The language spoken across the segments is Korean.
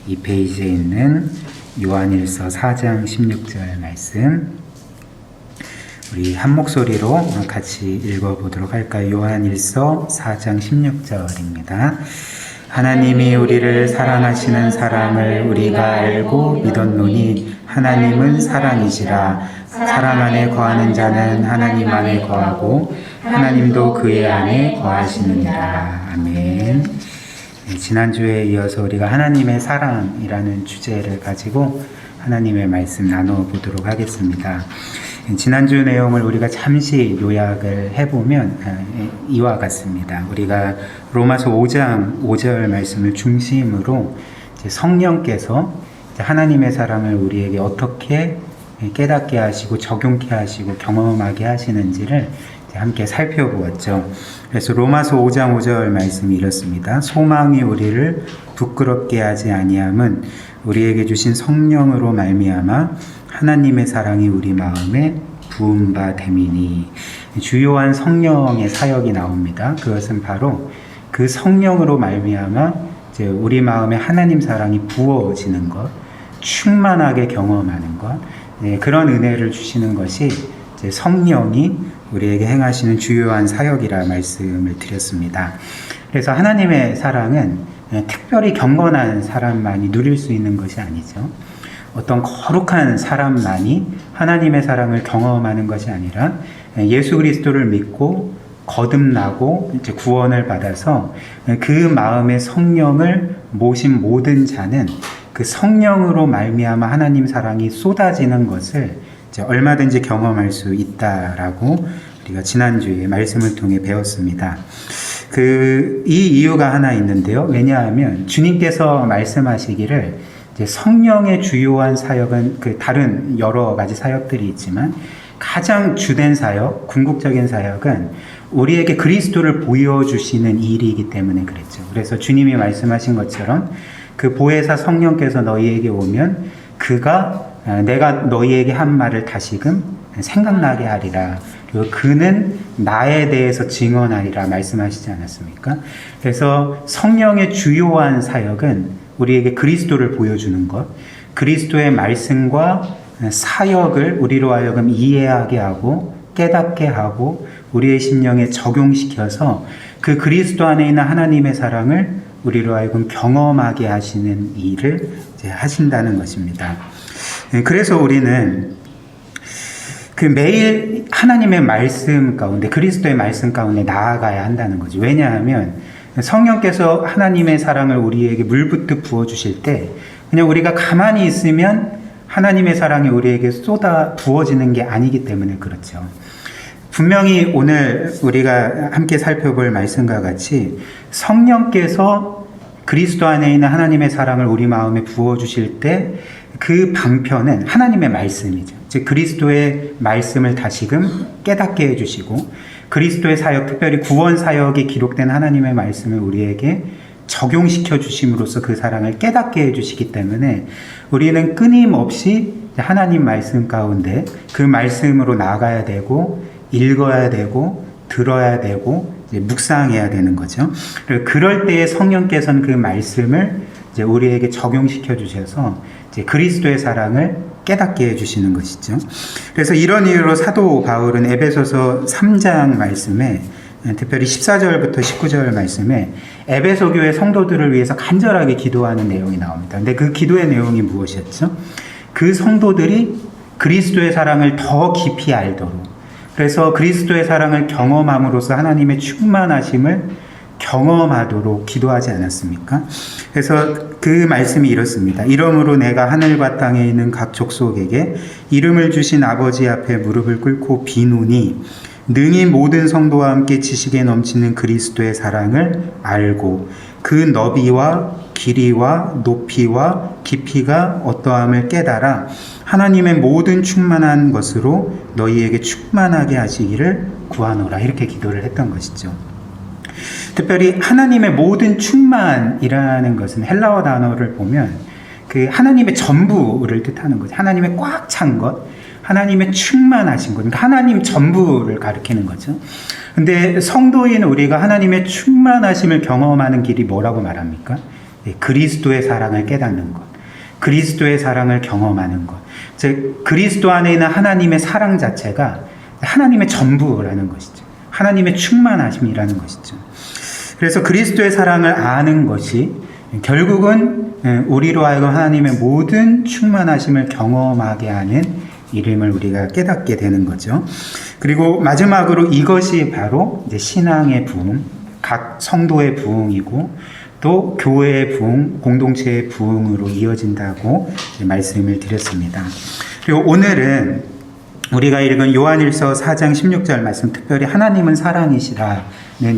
이 페이지에 있는 요한일서 4장 16절 말씀 우리 한 목소리로 같이 읽어보도록 할까요? 요한일서 4장 16절입니다. 하나님이 우리를 사랑하시는 사랑을 우리가 알고 믿었노니 하나님은 사랑이시라. 사랑 안에 거하는 자는 하나님 안에 거하고 하나님도 그의 안에 거하시느니라. 아멘. 지난주에 이어서 우리가 하나님의 사랑이라는 주제를 가지고 하나님의 말씀 나눠보도록 하겠습니다. 지난주 내용을 우리가 잠시 요약을 해보면 이와 같습니다. 우리가 로마서 5장 5절 말씀을 중심으로 성령께서 하나님의 사랑을 우리에게 어떻게 깨닫게 하시고 적용케 하시고 경험하게 하시는지를 함께 살펴보았죠. 그래서 로마서 5장 5절 말씀이 이렇습니다. 소망이 우리를 부끄럽게 하지 아니함은 우리에게 주신 성령으로 말미암아 하나님의 사랑이 우리 마음에 부은 바 됨이니. 주요한 성령의 사역이 나옵니다. 그것은 바로 그 성령으로 말미암아 이제 우리 마음에 하나님 사랑이 부어지는 것, 충만하게 경험하는 것, 그런 은혜를 주시는 것이 이제 성령이 우리에게 행하시는 주요한 사역이라 말씀을 드렸습니다. 그래서 하나님의 사랑은 특별히 경건한 사람만이 누릴 수 있는 것이 아니죠. 어떤 거룩한 사람만이 하나님의 사랑을 경험하는 것이 아니라 예수 그리스도를 믿고 거듭나고 이제 구원을 받아서 그 마음의 성령을 모신 모든 자는 그 성령으로 말미암아 하나님 사랑이 쏟아지는 것을 이제 얼마든지 경험할 수 있다라고 우리가 지난주에 말씀을 통해 배웠습니다. 이 이유가 하나 있는데요. 왜냐하면 주님께서 말씀하시기를 이제 성령의 주요한 사역은 그 다른 여러 가지 사역들이 있지만 가장 주된 사역, 궁극적인 사역은 우리에게 그리스도를 보여주시는 일이기 때문에 그랬죠. 그래서 주님이 말씀하신 것처럼 그 보혜사 성령께서 너희에게 오면 그가 내가 너희에게 한 말을 다시금 생각나게 하리라. 그리고 그는 나에 대해서 증언하리라 말씀하시지 않았습니까? 그래서 성령의 주요한 사역은 우리에게 그리스도를 보여주는 것, 그리스도의 말씀과 사역을 우리로 하여금 이해하게 하고 깨닫게 하고 우리의 심령에 적용시켜서 그 그리스도 안에 있는 하나님의 사랑을 우리로 하여금 경험하게 하시는 일을 이제 하신다는 것입니다. 그래서 우리는 그 매일 하나님의 말씀 가운데 그리스도의 말씀 가운데 나아가야 한다는 거죠. 왜냐하면 성령께서 하나님의 사랑을 우리에게 물붓듯 부어주실 때 그냥 우리가 가만히 있으면 하나님의 사랑이 우리에게 쏟아 부어지는 게 아니기 때문에 그렇죠. 분명히 오늘 우리가 함께 살펴볼 말씀과 같이 성령께서 그리스도 안에 있는 하나님의 사랑을 우리 마음에 부어주실 때 그 방편은 하나님의 말씀이죠. 즉 그리스도의 말씀을 다시금 깨닫게 해주시고 그리스도의 사역, 특별히 구원 사역이 기록된 하나님의 말씀을 우리에게 적용시켜 주심으로써 그 사랑을 깨닫게 해주시기 때문에 우리는 끊임없이 하나님 말씀 가운데 그 말씀으로 나아가야 되고 읽어야 되고 들어야 되고 이제 묵상해야 되는 거죠. 그럴 때에 성령께서는 그 말씀을 이제 우리에게 적용시켜 주셔서 이제 그리스도의 사랑을 깨닫게 해주시는 것이죠. 그래서 이런 이유로 사도 바울은 에베소서 3장 말씀에 특별히 14절부터 19절 말씀에 에베소 교회 성도들을 위해서 간절하게 기도하는 내용이 나옵니다. 근데 그 기도의 내용이 무엇이었죠? 그 성도들이 그리스도의 사랑을 더 깊이 알도록, 그래서 그리스도의 사랑을 경험함으로써 하나님의 충만하심을 경험하도록 기도하지 않았습니까? 그래서 그 말씀이 이렇습니다. 이러므로 내가 하늘과 땅에 있는 각 족속에게 이름을 주신 아버지 앞에 무릎을 꿇고 비노니 능히 모든 성도와 함께 지식에 넘치는 그리스도의 사랑을 알고 그 너비와 길이와 높이와 깊이가 어떠함을 깨달아 하나님의 모든 충만한 것으로 너희에게 충만하게 하시기를 구하노라. 이렇게 기도를 했던 것이죠. 특별히 하나님의 모든 충만이라는 것은 헬라어 단어를 보면 그 하나님의 전부를 뜻하는 거죠. 하나님의 꽉 찬 것, 하나님의 충만하신 것, 그러니까 하나님 전부를 가리키는 거죠. 근데 성도인 우리가 하나님의 충만하심을 경험하는 길이 뭐라고 말합니까? 그리스도의 사랑을 깨닫는 것, 그리스도의 사랑을 경험하는 것, 즉 그리스도 안에 있는 하나님의 사랑 자체가 하나님의 전부라는 것이죠. 하나님의 충만하심이라는 것이죠. 그래서 그리스도의 사랑을 아는 것이 결국은 우리로 하여금 하나님의 모든 충만하심을 경험하게 하는 이름을 우리가 깨닫게 되는 거죠. 그리고 마지막으로 이것이 바로 이제 신앙의 부흥, 각 성도의 부흥이고 또 교회의 부흥, 공동체의 부흥으로 이어진다고 말씀을 드렸습니다. 그리고 오늘은 우리가 읽은 요한일서 4장 16절 말씀, 특별히 하나님은 사랑이시라는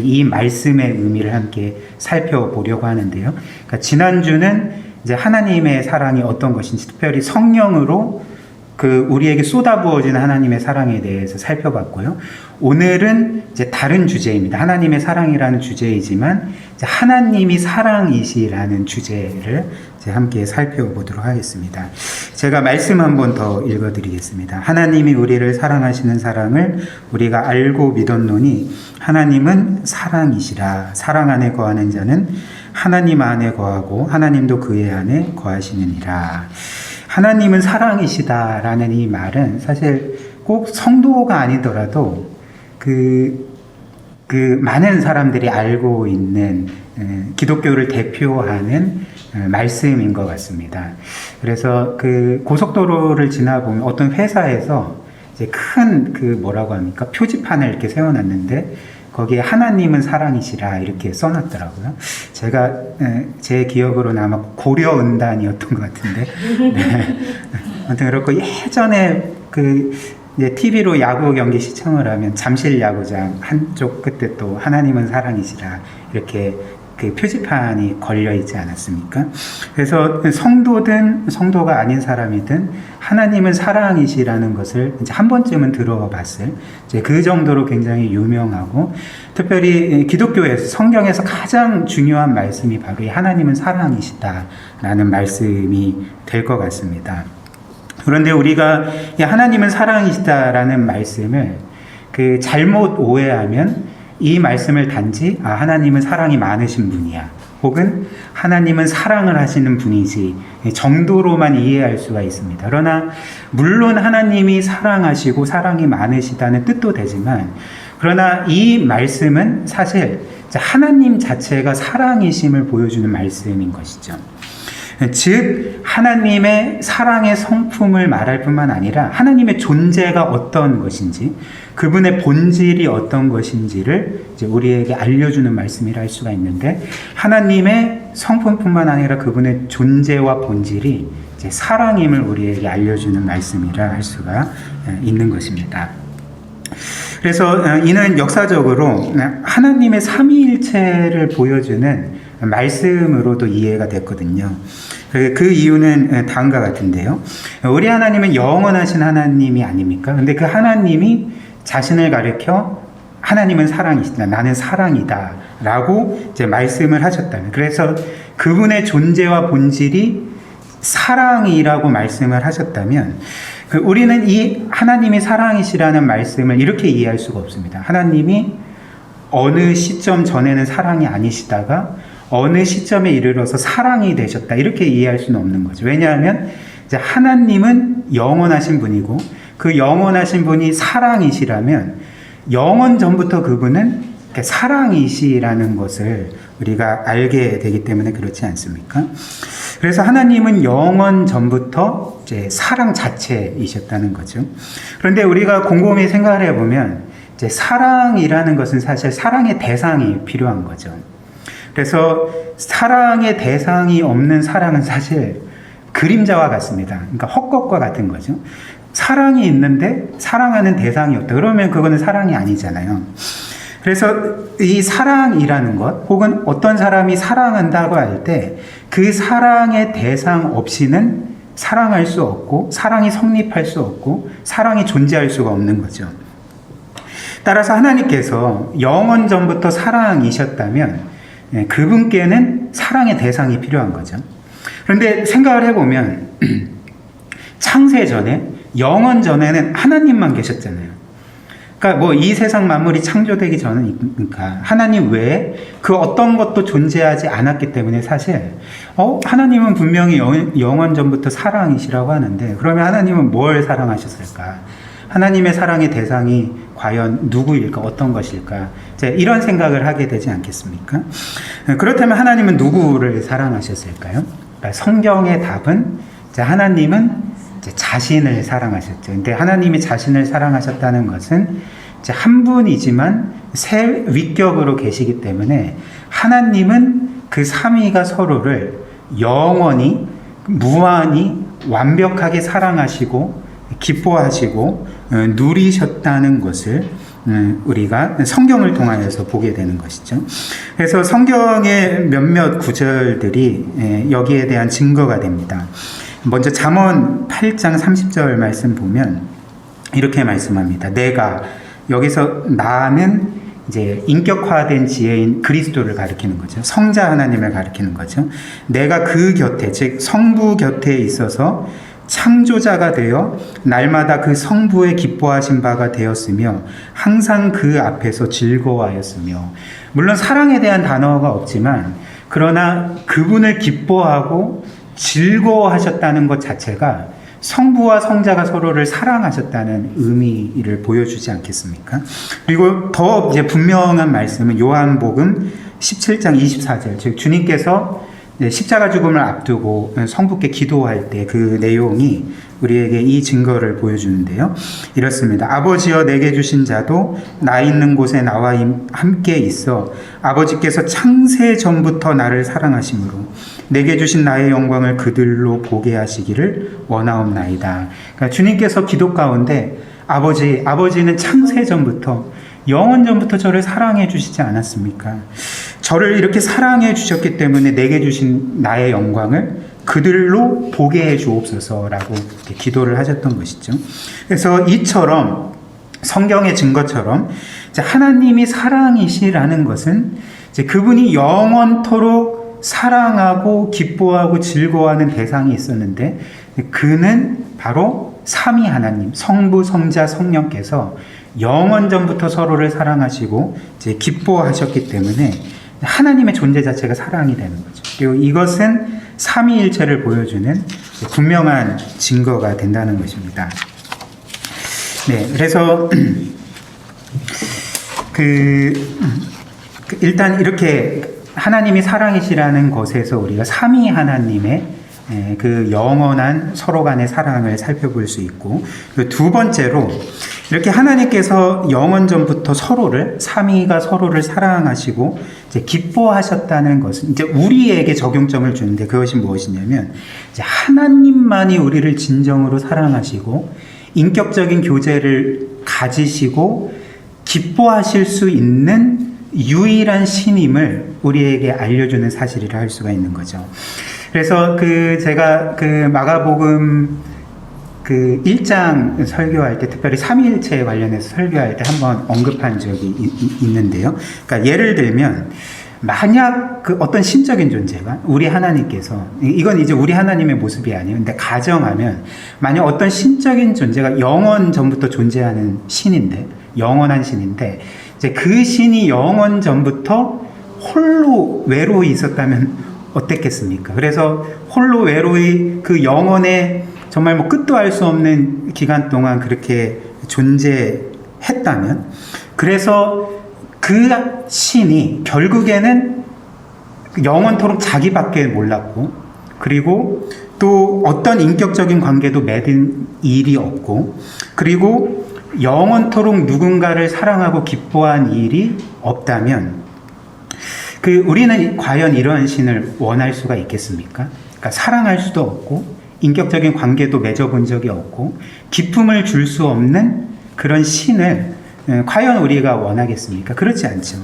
이 말씀의 의미를 함께 살펴보려고 하는데요. 그러니까 지난주는 이제 하나님의 사랑이 어떤 것인지, 특별히 성령으로 우리에게 쏟아부어지는 하나님의 사랑에 대해서 살펴봤고요. 오늘은 이제 다른 주제입니다. 하나님의 사랑이라는 주제이지만 이제 하나님이 사랑이시라는 주제를 이제 함께 살펴보도록 하겠습니다. 제가 말씀 한 번 더 읽어드리겠습니다. 하나님이 우리를 사랑하시는 사랑을 우리가 알고 믿었노니 하나님은 사랑이시라. 사랑 안에 거하는 자는 하나님 안에 거하고 하나님도 그의 안에 거하시느니라. 하나님은 사랑이시다라는 이 말은 사실 꼭 성도가 아니더라도 많은 사람들이 알고 있는 기독교를 대표하는 말씀인 것 같습니다. 그래서 고속도로를 지나보면 어떤 회사에서 이제 큰 뭐라고 합니까? 표지판을 이렇게 세워놨는데 거기에 하나님은 사랑이시라 이렇게 써놨더라고요. 제가 제 기억으로는 아마 고려은단이었던 것 같은데, 네. 아무튼 그렇고 예전에 이제 TV로 야구 경기 시청을 하면 잠실 야구장 한쪽 끝에 또 하나님은 사랑이시라 이렇게 표지판이 걸려 있지 않았습니까? 그래서 성도든 성도가 아닌 사람이든 하나님은 사랑이시라는 것을 이제 한 번쯤은 들어봤을 이제 그 정도로 굉장히 유명하고, 특별히 기독교에서 성경에서 가장 중요한 말씀이 바로 이 하나님은 사랑이시다라는 말씀이 될 것 같습니다. 그런데 우리가 이 하나님은 사랑이시다라는 말씀을 잘못 오해하면 이 말씀을 단지 하나님은 사랑이 많으신 분이야, 혹은 하나님은 사랑을 하시는 분이지 정도로만 이해할 수가 있습니다. 그러나 물론 하나님이 사랑하시고 사랑이 많으시다는 뜻도 되지만, 그러나 이 말씀은 사실 하나님 자체가 사랑이심을 보여주는 말씀인 것이죠. 즉 하나님의 사랑의 성품을 말할 뿐만 아니라 하나님의 존재가 어떤 것인지, 그분의 본질이 어떤 것인지를 이제 우리에게 알려주는 말씀이라 할 수가 있는데, 하나님의 성품뿐만 아니라 그분의 존재와 본질이 이제 사랑임을 우리에게 알려주는 말씀이라 할 수가 있는 것입니다. 그래서 이는 역사적으로 하나님의 삼위일체를 보여주는 말씀으로도 이해가 됐거든요. 그 이유는 다음과 같은데요. 우리 하나님은 영원하신 하나님이 아닙니까? 근데 그 하나님이 자신을 가리켜 하나님은 사랑이시다, 나는 사랑이다 라고 이제 말씀을 하셨다면, 그래서 그분의 존재와 본질이 사랑이라고 말씀을 하셨다면, 우리는 이 하나님이 사랑이시라는 말씀을 이렇게 이해할 수가 없습니다. 하나님이 어느 시점 전에는 사랑이 아니시다가 어느 시점에 이르러서 사랑이 되셨다, 이렇게 이해할 수는 없는 거죠. 왜냐하면 이제 하나님은 영원하신 분이고 그 영원하신 분이 사랑이시라면 영원 전부터 그분은 사랑이시라는 것을 우리가 알게 되기 때문에 그렇지 않습니까? 그래서 하나님은 영원 전부터 이제 사랑 자체이셨다는 거죠. 그런데 우리가 곰곰이 생각을 해보면 이제 사랑이라는 것은 사실 사랑의 대상이 필요한 거죠. 그래서 사랑의 대상이 없는 사랑은 사실 그림자와 같습니다. 그러니까 헛것과 같은 거죠. 사랑이 있는데 사랑하는 대상이 없다. 그러면 그거는 사랑이 아니잖아요. 그래서 이 사랑이라는 것, 혹은 어떤 사람이 사랑한다고 할 때 그 사랑의 대상 없이는 사랑할 수 없고, 사랑이 성립할 수 없고, 사랑이 존재할 수가 없는 거죠. 따라서 하나님께서 영원 전부터 사랑이셨다면 그분께는 사랑의 대상이 필요한 거죠. 그런데 생각을 해보면 창세 전에, 영원 전에는 하나님만 계셨잖아요. 그러니까 뭐 이 세상 만물이 창조되기 전이니까 하나님 외에 그 어떤 것도 존재하지 않았기 때문에 사실 하나님은 분명히 영원 전부터 사랑이시라고 하는데 그러면 하나님은 뭘 사랑하셨을까? 하나님의 사랑의 대상이 과연 누구일까? 어떤 것일까? 이런 생각을 하게 되지 않겠습니까? 그렇다면 하나님은 누구를 사랑하셨을까요? 그러니까 성경의 답은 하나님은 자신을 사랑하셨죠. 근데 하나님이 자신을 사랑하셨다는 것은 한 분이지만 세 위격으로 계시기 때문에 하나님은 그 삼위가 서로를 영원히 무한히 완벽하게 사랑하시고 기뻐하시고 누리셨다는 것을 우리가 성경을 통하여서 보게 되는 것이죠. 그래서 성경의 몇몇 구절들이 여기에 대한 증거가 됩니다. 먼저 잠언 8장 30절 말씀 보면 이렇게 말씀합니다. 내가, 여기서 나는 이제 인격화된 지혜인 그리스도를 가리키는 거죠. 성자 하나님을 가리키는 거죠. 내가 그 곁에, 즉 성부 곁에 있어서 창조자가 되어 날마다 그 성부의 기뻐하신 바가 되었으며 항상 그 앞에서 즐거워하였으며. 물론 사랑에 대한 단어가 없지만 그러나 그분을 기뻐하고 즐거워하셨다는 것 자체가 성부와 성자가 서로를 사랑하셨다는 의미를 보여주지 않겠습니까? 그리고 더 이제 분명한 말씀은 요한복음 17장 24절, 즉 주님께서 십자가 죽음을 앞두고 성부께 기도할 때 그 내용이 우리에게 이 증거를 보여주는데요. 이렇습니다. 아버지여 내게 주신 자도 나 있는 곳에 나와 함께 있어 아버지께서 창세 전부터 나를 사랑하심으로 내게 주신 나의 영광을 그들로 보게 하시기를 원하옵나이다. 그러니까 주님께서 기도 가운데 아버지는 창세 전부터 영원 전부터 저를 사랑해 주시지 않았습니까? 저를 이렇게 사랑해 주셨기 때문에 내게 주신 나의 영광을 그들로 보게 해 주옵소서라고 기도를 하셨던 것이죠. 그래서 이처럼 성경의 증거처럼 하나님이 사랑이시라는 것은 그분이 영원토록 사랑하고 기뻐하고 즐거워하는 대상이 있었는데 그는 바로 삼위 하나님, 성부, 성자, 성령께서 영원 전부터 서로를 사랑하시고 이제 기뻐하셨기 때문에 하나님의 존재 자체가 사랑이 되는 거죠. 그리고 이것은 삼위일체를 보여주는 분명한 증거가 된다는 것입니다. 네, 그래서 일단 이렇게 하나님이 사랑이시라는 것에서 우리가 삼위 하나님의 그 영원한 서로 간의 사랑을 살펴볼 수 있고, 두 번째로 이렇게 하나님께서 영원 전부터 삼위가 서로를 사랑하시고 이제 기뻐하셨다는 것은 이제 우리에게 적용점을 주는데 그것이 무엇이냐면 이제 하나님만이 우리를 진정으로 사랑하시고 인격적인 교제를 가지시고 기뻐하실 수 있는 유일한 신임을 우리에게 알려주는 사실이라 할 수가 있는 거죠. 그래서 제가 마가복음 1장 설교할 때 특별히 삼위일체에 관련해서 설교할 때 한번 언급한 적이 있는데요. 그러니까 예를 들면 만약 어떤 신적인 존재가 우리 하나님께서, 이건 이제 우리 하나님의 모습이 아니에요. 근데 가정하면 만약 어떤 신적인 존재가 영원 전부터 존재하는 신인데, 영원한 신인데 이제 그 신이 영원 전부터 홀로 외로이 있었다면 어땠겠습니까? 그래서 홀로 외로이 그 영원의 정말 끝도 알 수 없는 기간 동안 그렇게 존재했다면, 그래서 그 신이 결국에는 영원토록 자기밖에 몰랐고, 그리고 또 어떤 인격적인 관계도 맺은 일이 없고, 그리고 영원토록 누군가를 사랑하고 기뻐한 일이 없다면, 우리는 과연 이러한 신을 원할 수가 있겠습니까? 그러니까 사랑할 수도 없고, 인격적인 관계도 맺어본 적이 없고, 기쁨을 줄 수 없는 그런 신을 과연 우리가 원하겠습니까? 그렇지 않죠.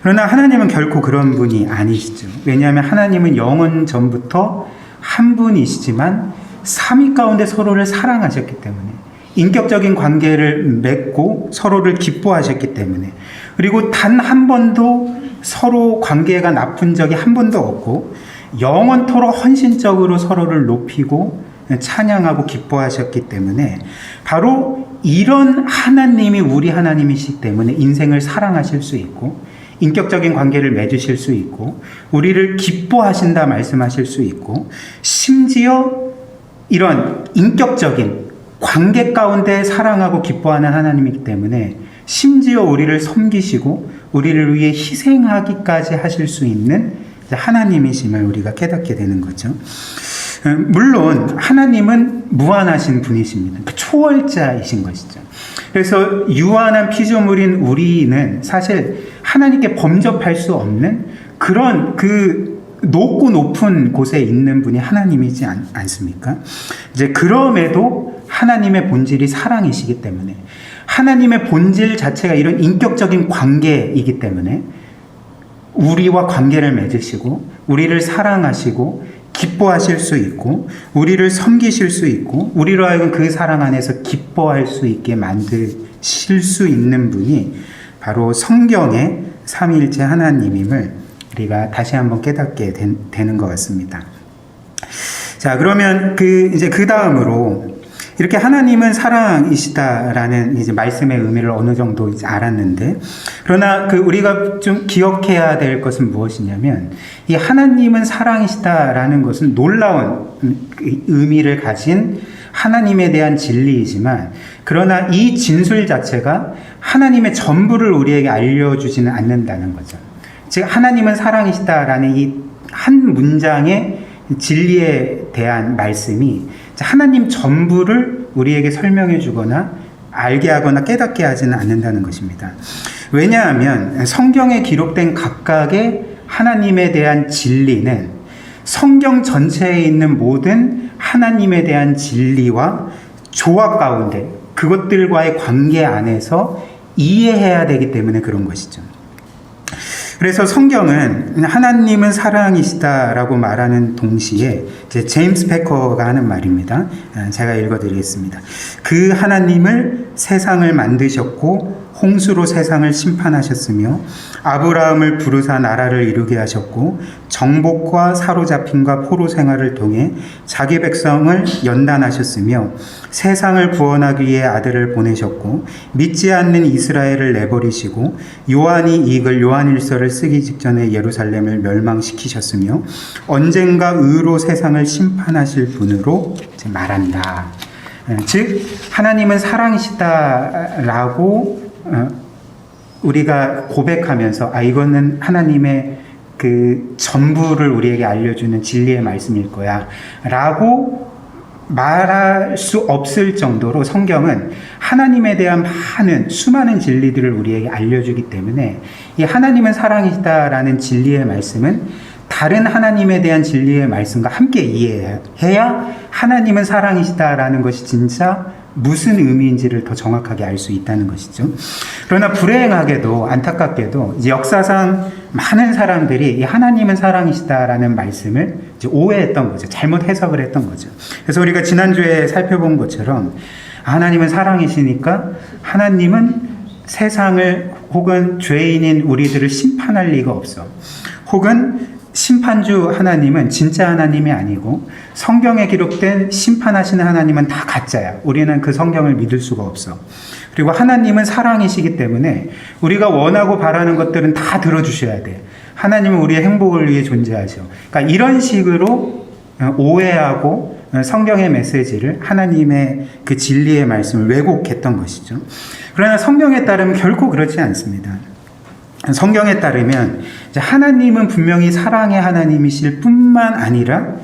그러나 하나님은 결코 그런 분이 아니시죠. 왜냐하면 하나님은 영원 전부터 한 분이시지만 삼위 가운데 서로를 사랑하셨기 때문에, 인격적인 관계를 맺고 서로를 기뻐하셨기 때문에, 그리고 단 한 번도 서로 관계가 나쁜 적이 한 번도 없고 영원토록 헌신적으로 서로를 높이고 찬양하고 기뻐하셨기 때문에 바로 이런 하나님이 우리 하나님이시기 때문에 인생을 사랑하실 수 있고 인격적인 관계를 맺으실 수 있고 우리를 기뻐하신다 말씀하실 수 있고 심지어 이런 인격적인 관계 가운데 사랑하고 기뻐하는 하나님이기 때문에 심지어 우리를 섬기시고 우리를 위해 희생하기까지 하실 수 있는 하나님이심을 우리가 깨닫게 되는 거죠. 물론 하나님은 무한하신 분이십니다. 초월자이신 것이죠. 그래서 유한한 피조물인 우리는 사실 하나님께 범접할 수 없는 그런 그 높고 높은 곳에 있는 분이 하나님이지 않습니까? 이제 그럼에도 하나님의 본질이 사랑이시기 때문에 하나님의 본질 자체가 이런 인격적인 관계이기 때문에 우리와 관계를 맺으시고 우리를 사랑하시고 기뻐하실 수 있고 우리를 섬기실 수 있고 우리로 하여금 그 사랑 안에서 기뻐할 수 있게 만드실 수 있는 분이 바로 성경의 삼위일체 하나님임을 우리가 다시 한번 깨닫게 되는 것 같습니다. 자, 그러면 이제 그 다음으로 이렇게 하나님은 사랑이시다라는 이제 말씀의 의미를 어느 정도 이제 알았는데, 그러나 우리가 좀 기억해야 될 것은 무엇이냐면, 이 하나님은 사랑이시다라는 것은 놀라운 의미를 가진 하나님에 대한 진리이지만, 그러나 이 진술 자체가 하나님의 전부를 우리에게 알려주지는 않는다는 거죠. 즉, 하나님은 사랑이시다라는 이 한 문장의 진리에 대한 말씀이 하나님 전부를 우리에게 설명해 주거나 알게 하거나 깨닫게 하지는 않는다는 것입니다. 왜냐하면 성경에 기록된 각각의 하나님에 대한 진리는 성경 전체에 있는 모든 하나님에 대한 진리와 조화 가운데 그것들과의 관계 안에서 이해해야 되기 때문에 그런 것이죠. 그래서 성경은 하나님은 사랑이시다라고 말하는 동시에 제임스 패커가 하는 말입니다. 제가 읽어드리겠습니다. 그 하나님을 세상을 만드셨고 홍수로 세상을 심판하셨으며 아브라함을 부르사 나라를 이루게 하셨고 정복과 사로잡힘과 포로 생활을 통해 자기 백성을 연단하셨으며 세상을 구원하기 위해 아들을 보내셨고 믿지 않는 이스라엘을 내버리시고 요한이 이글 요한일서를 쓰기 직전에 예루살렘을 멸망시키셨으며 언젠가 의로 세상을 심판하실 분으로 말한다. 즉 하나님은 사랑이시다라고 우리가 고백하면서 이거는 하나님의 그 전부를 우리에게 알려주는 진리의 말씀일 거야 라고 말할 수 없을 정도로 성경은 하나님에 대한 수많은 진리들을 우리에게 알려주기 때문에 이 하나님은 사랑이시다라는 진리의 말씀은 다른 하나님에 대한 진리의 말씀과 함께 이해해야 하나님은 사랑이시다라는 것이 진짜 무슨 의미인지를 더 정확하게 알 수 있다는 것이죠. 그러나 불행하게도 안타깝게도 이제 역사상 많은 사람들이 이 하나님은 사랑이시다라는 말씀을 이제 오해했던 거죠. 잘못 해석을 했던 거죠. 그래서 우리가 지난주에 살펴본 것처럼 하나님은 사랑이시니까 하나님은 세상을 혹은 죄인인 우리들을 심판할 리가 없어. 혹은 심판주 하나님은 진짜 하나님이 아니고 성경에 기록된 심판하시는 하나님은 다 가짜야. 우리는 그 성경을 믿을 수가 없어. 그리고 하나님은 사랑이시기 때문에 우리가 원하고 바라는 것들은 다 들어주셔야 돼. 하나님은 우리의 행복을 위해 존재하셔. 그러니까 이런 식으로 오해하고 성경의 메시지를 하나님의 그 진리의 말씀을 왜곡했던 것이죠. 그러나 성경에 따르면 결코 그렇지 않습니다. 성경에 따르면 하나님은 분명히 사랑의 하나님이실 뿐만 아니라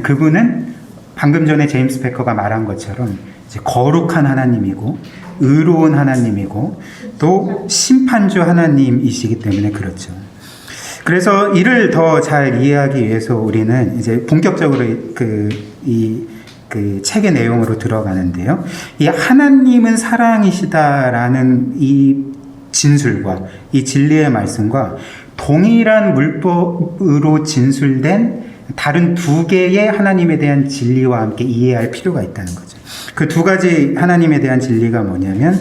그분은 방금 전에 제임스 패커가 말한 것처럼 이제 거룩한 하나님이고 의로운 하나님이고 또 심판주 하나님이시기 때문에 그렇죠. 그래서 이를 더 잘 이해하기 위해서 우리는 이제 본격적으로 이 책의 내용으로 들어가는데요. 이 하나님은 사랑이시다라는 이 진술과 이 진리의 말씀과 동일한 물법으로 진술된 다른 두 개의 하나님에 대한 진리와 함께 이해할 필요가 있다는 거죠. 그 두 가지 하나님에 대한 진리가 뭐냐면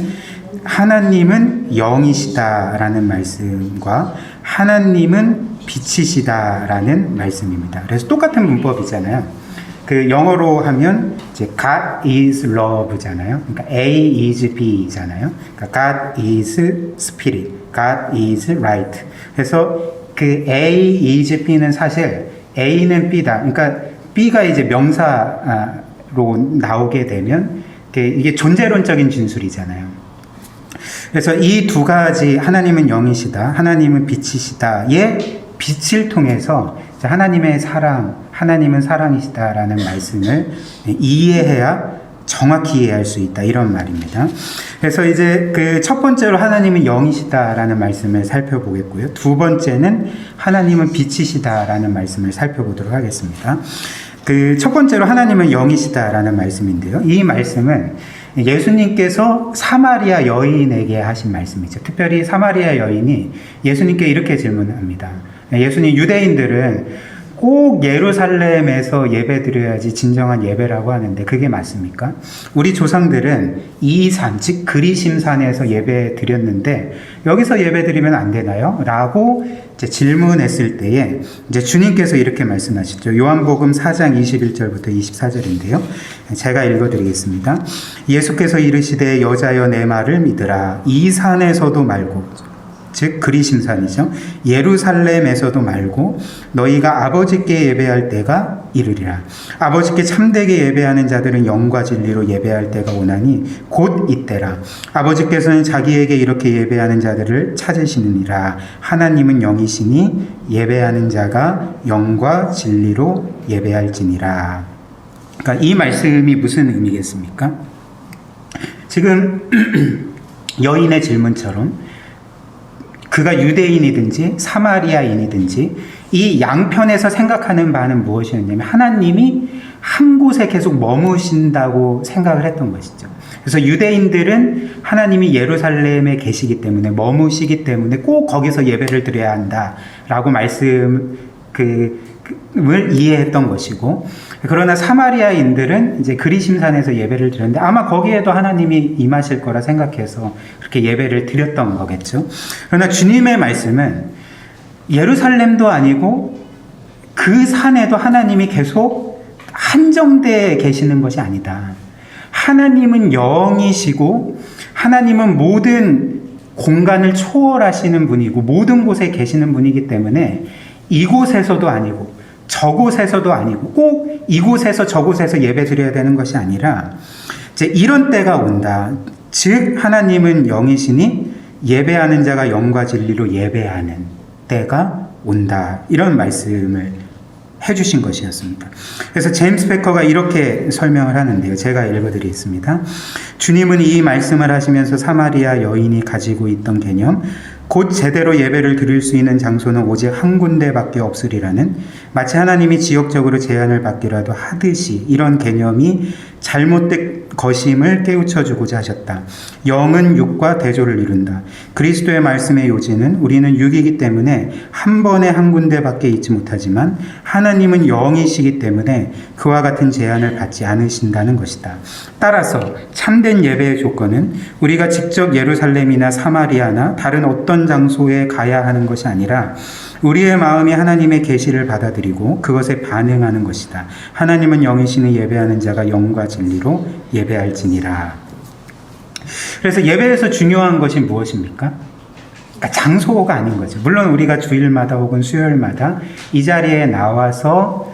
하나님은 영이시다라는 말씀과 하나님은 빛이시다라는 말씀입니다. 그래서 똑같은 문법이잖아요. 그 영어로 하면 이제 God is love잖아요. 그러니까 A is B잖아요. 그러니까 God is spirit, God is light. 그래서 그 A is B는 사실 A는 B다. 그러니까 B가 이제 명사로 나오게 되면 이게 존재론적인 진술이잖아요. 그래서 이 두 가지 하나님은 영이시다, 하나님은 빛이시다의 빛을 통해서 하나님의 사랑, 하나님은 사랑이시다라는 말씀을 이해해야 정확히 이해할 수 있다, 이런 말입니다. 그래서 이제 그 첫 번째로 하나님은 영이시다라는 말씀을 살펴보겠고요. 두 번째는 하나님은 빛이시다라는 말씀을 살펴보도록 하겠습니다. 그 첫 번째로 하나님은 영이시다라는 말씀인데요. 이 말씀은 예수님께서 사마리아 여인에게 하신 말씀이죠. 특별히 사마리아 여인이 예수님께 이렇게 질문합니다. 예수님, 유대인들은 꼭 예루살렘에서 예배드려야지 진정한 예배라고 하는데 그게 맞습니까? 우리 조상들은 이 산, 즉 그리심산에서 예배드렸는데 여기서 예배드리면 안 되나요? 라고 이제 질문했을 때에 이제 주님께서 이렇게 말씀하시죠. 요한복음 4장 21절부터 24절인데요. 제가 읽어드리겠습니다. 예수께서 이르시되 여자여 내 말을 믿으라. 이 산에서도 말고, 즉 그리심산이죠. 예루살렘에서도 말고 너희가 아버지께 예배할 때가 이르리라. 아버지께 참되게 예배하는 자들은 영과 진리로 예배할 때가 오나니 곧 이때라. 아버지께서는 자기에게 이렇게 예배하는 자들을 찾으시느니라. 하나님은 영이시니 예배하는 자가 영과 진리로 예배할지니라. 그러니까 이 말씀이 무슨 의미겠습니까? 지금 여인의 질문처럼 그가 유대인이든지 사마리아인이든지 이 양편에서 생각하는 바는 무엇이었냐면 하나님이 한 곳에 계속 머무신다고 생각을 했던 것이죠. 그래서 유대인들은 하나님이 예루살렘에 계시기 때문에, 머무시기 때문에 꼭 거기서 예배를 드려야 한다라고 말씀을 이해했던 것이고, 그러나 사마리아인들은 이제 그리심산에서 예배를 드렸는데 아마 거기에도 하나님이 임하실 거라 생각해서 그렇게 예배를 드렸던 거겠죠. 그러나 주님의 말씀은 예루살렘도 아니고 그 산에도 하나님이 계속 한정되어 계시는 것이 아니다. 하나님은 영이시고 하나님은 모든 공간을 초월하시는 분이고 모든 곳에 계시는 분이기 때문에 이곳에서도 아니고 저곳에서도 아니고 꼭 이곳에서 저곳에서 예배 드려야 되는 것이 아니라 이제 이런 때가 온다. 즉 하나님은 영이시니 예배하는 자가 영과 진리로 예배하는 때가 온다. 이런 말씀을 해주신 것이었습니다. 그래서 제임스 패커가 이렇게 설명을 하는데요. 제가 읽어드리겠습니다. 주님은 이 말씀을 하시면서 사마리아 여인이 가지고 있던 개념, 곧 제대로 예배를 드릴 수 있는 장소는 오직 한 군데밖에 없으리라는, 마치 하나님이 지역적으로 제한을 받기라도 하듯이 이런 개념이 잘못된 것임을 깨우쳐주고자 하셨다. 영은 육과 대조를 이룬다. 그리스도의 말씀의 요지는 우리는 육이기 때문에 한 번에 한 군데밖에 있지 못하지만 하나님은 영이시기 때문에 그와 같은 제한을 받지 않으신다는 것이다. 따라서 참된 예배의 조건은 우리가 직접 예루살렘이나 사마리아나 다른 어떤 장소에 가야 하는 것이 아니라 우리의 마음이 하나님의 계시를 받아들이고 그것에 반응하는 것이다. 하나님은 영이시니 예배하는 자가 영과 진리로 예배할지니라. 그래서 예배에서 중요한 것이 무엇입니까? 그러니까 장소가 아닌 거죠. 물론 우리가 주일마다 혹은 수요일마다 이 자리에 나와서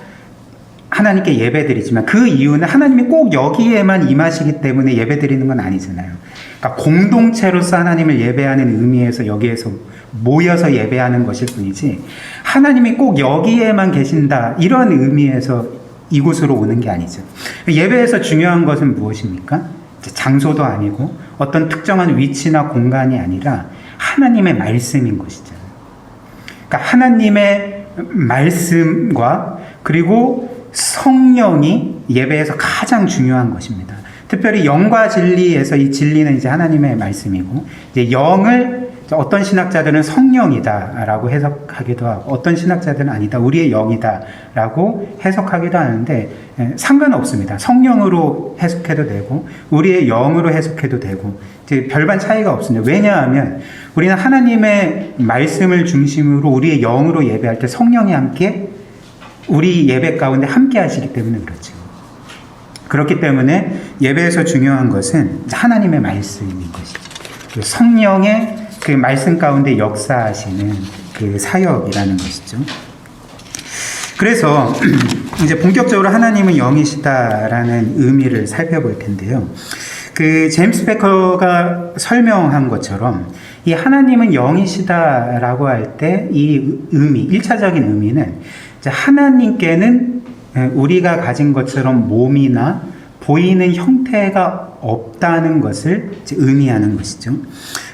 하나님께 예배드리지만 그 이유는 하나님이 꼭 여기에만 임하시기 때문에 예배드리는 건 아니잖아요. 그러니까 공동체로서 하나님을 예배하는 의미에서 여기에서 모여서 예배하는 것일 뿐이지 하나님이 꼭 여기에만 계신다 이런 의미에서 이곳으로 오는 게 아니죠. 예배에서 중요한 것은 무엇입니까? 장소도 아니고 어떤 특정한 위치나 공간이 아니라 하나님의 말씀인 것이죠. 그러니까 하나님의 말씀과 그리고 성령이 예배에서 가장 중요한 것입니다. 특별히 영과 진리에서 이 진리는 이제 하나님의 말씀이고, 이제 영을 어떤 신학자들은 성령이다라고 해석하기도 하고, 어떤 신학자들은 아니다, 우리의 영이다라고 해석하기도 하는데 상관없습니다. 성령으로 해석해도 되고, 우리의 영으로 해석해도 되고, 이제 별반 차이가 없습니다. 왜냐하면 우리는 하나님의 말씀을 중심으로 우리의 영으로 예배할 때 성령이 함께 우리 예배 가운데 함께 하시기 때문에 그렇죠. 그렇기 때문에 예배에서 중요한 것은 하나님의 말씀인 것이죠. 성령의 그 말씀 가운데 역사하시는 그 사역이라는 것이죠. 그래서 이제 본격적으로 하나님은 영이시다라는 의미를 살펴볼 텐데요. 그 제임스 베커가 설명한 것처럼 이 하나님은 영이시다라고 할 때 이 의미, 1차적인 의미는 이제 하나님께는 우리가 가진 것처럼 몸이나 보이는 형태가 없다는 것을 의미하는 것이죠.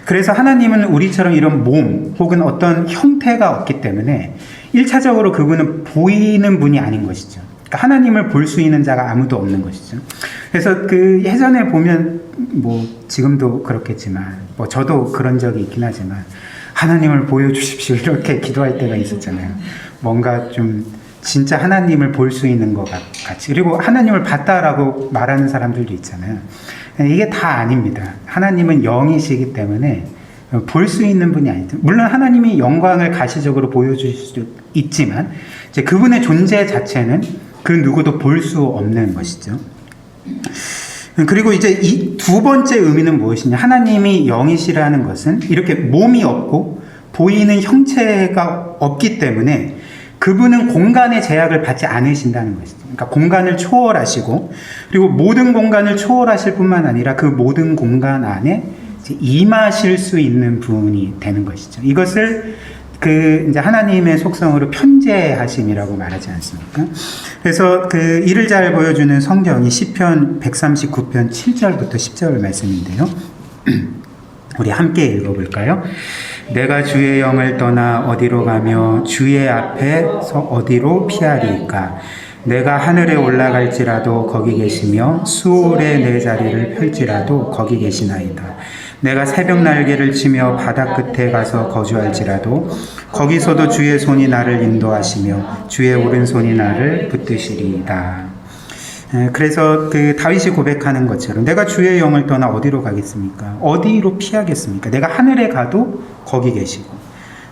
그래서 하나님은 우리처럼 이런 몸 혹은 어떤 형태가 없기 때문에 1차적으로 그분은 보이는 분이 아닌 것이죠. 그러니까 하나님을 볼 수 있는 자가 아무도 없는 것이죠. 그래서 그 예전에 보면 뭐 지금도 그렇겠지만 뭐 저도 그런 적이 있긴 하지만 하나님을 보여주십시오 이렇게 기도할 때가 있었잖아요. 뭔가 좀 진짜 하나님을 볼 수 있는 것 같이. 그리고 하나님을 봤다라고 말하는 사람들도 있잖아요. 이게 다 아닙니다. 하나님은 영이시기 때문에 볼 수 있는 분이 아니죠. 물론 하나님이 영광을 가시적으로 보여주실 수 있지만 이제 그분의 존재 자체는 그 누구도 볼 수 없는 것이죠. 그리고 이제 이 두 번째 의미는 무엇이냐? 하나님이 영이시라는 것은 이렇게 몸이 없고 보이는 형체가 없기 때문에 그분은 공간의 제약을 받지 않으신다는 것이죠. 그러니까 공간을 초월하시고 그리고 모든 공간을 초월하실 뿐만 아니라 그 모든 공간 안에 임하실 수 있는 분이 되는 것이죠. 이것을 그 이제 하나님의 속성으로 편재하심이라고 말하지 않습니까? 그래서 그 이를 잘 보여주는 성경이 시편 139편 7절부터 10절 말씀인데요. 우리 함께 읽어볼까요? 내가 주의 영을 떠나 어디로 가며 주의 앞에서 어디로 피하리까? 내가 하늘에 올라갈지라도 거기 계시며 수월에 내 자리를 펼지라도 거기 계시나이다. 내가 새벽 날개를 치며 바다 끝에 가서 거주할지라도 거기서도 주의 손이 나를 인도하시며 주의 오른손이 나를 붙드시리이다. 그래서 그 다윗이 고백하는 것처럼 내가 주의 영을 떠나 어디로 가겠습니까? 어디로 피하겠습니까? 내가 하늘에 가도 거기 계시고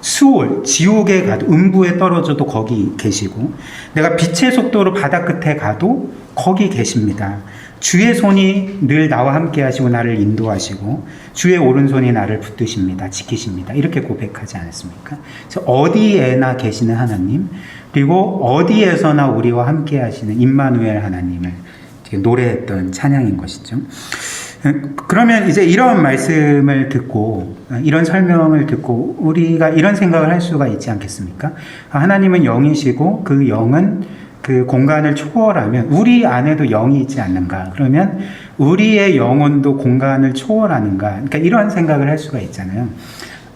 수올, 지옥에 가도 음부에 떨어져도 거기 계시고 내가 빛의 속도로 바다 끝에 가도 거기 계십니다. 주의 손이 늘 나와 함께 하시고 나를 인도하시고 주의 오른손이 나를 붙드십니다. 지키십니다. 이렇게 고백하지 않았습니까? 어디에나 계시는 하나님 그리고 어디에서나 우리와 함께 하시는 임마누엘 하나님을 노래했던 찬양인 것이죠. 그러면 이제 이런 말씀을 듣고 이런 설명을 듣고 우리가 이런 생각을 할 수가 있지 않겠습니까? 하나님은 영이시고 그 영은 그 공간을 초월하면 우리 안에도 영이 있지 않는가? 그러면 우리의 영혼도 공간을 초월하는가? 그러니까 이런 생각을 할 수가 있잖아요.